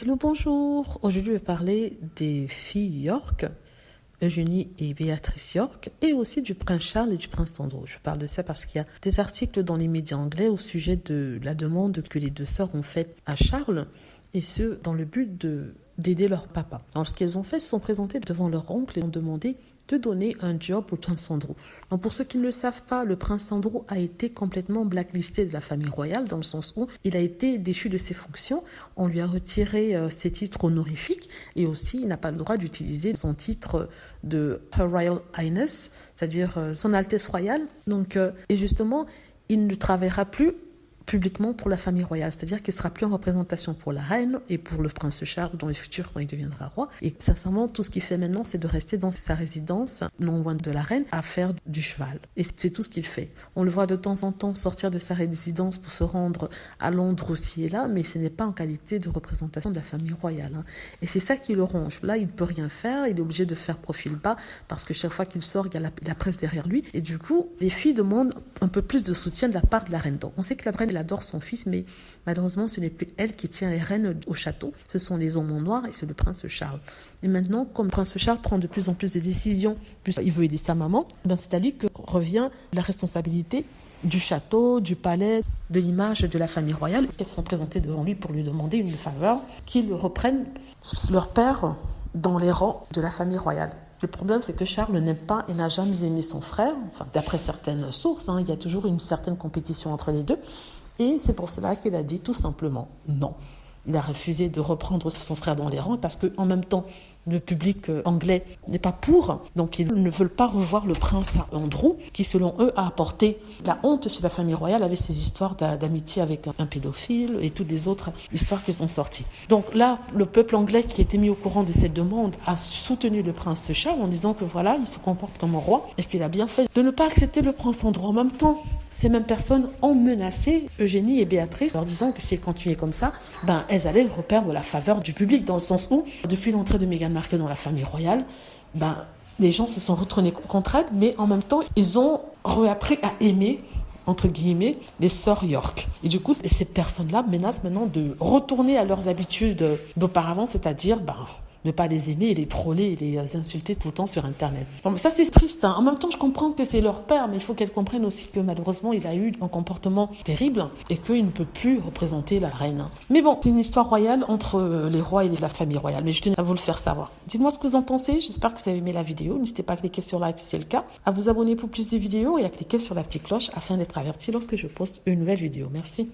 Hello, bonjour. Aujourd'hui, je vais parler des filles York, Eugénie et Béatrice York, et aussi du prince Charles et du prince Andrew. Je parle de ça parce qu'il y a des articles dans les médias anglais au sujet de la demande que les deux sœurs ont faite à Charles, et ce, dans le but d'aider leur papa. Alors, ce qu'elles ont fait, elles se sont présentées devant leur oncle et ont demandé de donner un job au prince Andrew. Donc, pour ceux qui ne le savent pas, le prince Andrew a été complètement blacklisté de la famille royale, dans le sens où il a été déchu de ses fonctions. On lui a retiré ses titres honorifiques et aussi il n'a pas le droit d'utiliser son titre de Her Royal Highness, c'est-à-dire son Altesse royale. Donc, et justement, il ne travaillera plus publiquement pour la famille royale, c'est-à-dire qu'il ne sera plus en représentation pour la reine et pour le prince Charles dans le futur quand il deviendra roi. Et sincèrement, tout ce qu'il fait maintenant, c'est de rester dans sa résidence, non loin de la reine, à faire du cheval. Et c'est tout ce qu'il fait. On le voit de temps en temps sortir de sa résidence pour se rendre à Londres aussi et là, mais ce n'est pas en qualité de représentation de la famille royale. Et c'est ça qui le ronge. Là, il ne peut rien faire, il est obligé de faire profil bas parce que chaque fois qu'il sort, il y a la presse derrière lui. Et du coup, les filles demandent un peu plus de soutien de la part de la reine. Donc, on sait que la reine, elle adore son fils, mais malheureusement, ce n'est plus elle qui tient les rênes au château. Ce sont les hommes en noir et c'est le prince Charles. Et maintenant, comme le prince Charles prend de plus en plus de décisions, plus il veut aider sa maman, ben c'est à lui que revient la responsabilité du château, du palais, de l'image de la famille royale. Elles se sont présentées devant lui pour lui demander une faveur, qu'ils reprennent leur père dans les rangs de la famille royale. Le problème, c'est que Charles n'aime pas et n'a jamais aimé son frère. Enfin, d'après certaines sources, il y a toujours une certaine compétition entre les deux. Et c'est pour cela qu'il a dit tout simplement non. Il a refusé de reprendre son frère dans les rangs parce qu'en même temps, le public anglais n'est pas pour. Donc, ils ne veulent pas revoir le prince Andrew, qui, selon eux, a apporté la honte sur la famille royale avec ses histoires d'amitié avec un pédophile et toutes les autres histoires qui sont sorties. Donc là, le peuple anglais qui était mis au courant de cette demande a soutenu le prince Charles en disant que voilà, il se comporte comme un roi et qu'il a bien fait de ne pas accepter le prince Andrew. En même temps, ces mêmes personnes ont menacé Eugénie et Béatrice en leur disant que si elles continuaient comme ça, ben, elles allaient reperdre la faveur du public, dans le sens où, depuis l'entrée de Meghan Markle dans la famille royale, ben, les gens se sont retournés contre elles, mais en même temps, ils ont réappris à aimer, entre guillemets, les sœurs York. Et du coup, ces personnes-là menacent maintenant de retourner à leurs habitudes d'auparavant, c'est-à-dire ne pas les aimer et les troller et les insulter tout le temps sur Internet. Donc ça, c'est triste. En même temps, je comprends que c'est leur père, mais il faut qu'elles comprennent aussi que malheureusement, il a eu un comportement terrible et qu'il ne peut plus représenter la reine. Mais bon, c'est une histoire royale entre les rois et la famille royale, mais je tenais à vous le faire savoir. Dites-moi ce que vous en pensez. J'espère que vous avez aimé la vidéo. N'hésitez pas à cliquer sur like si c'est le cas, à vous abonner pour plus de vidéos et à cliquer sur la petite cloche afin d'être averti lorsque je poste une nouvelle vidéo. Merci.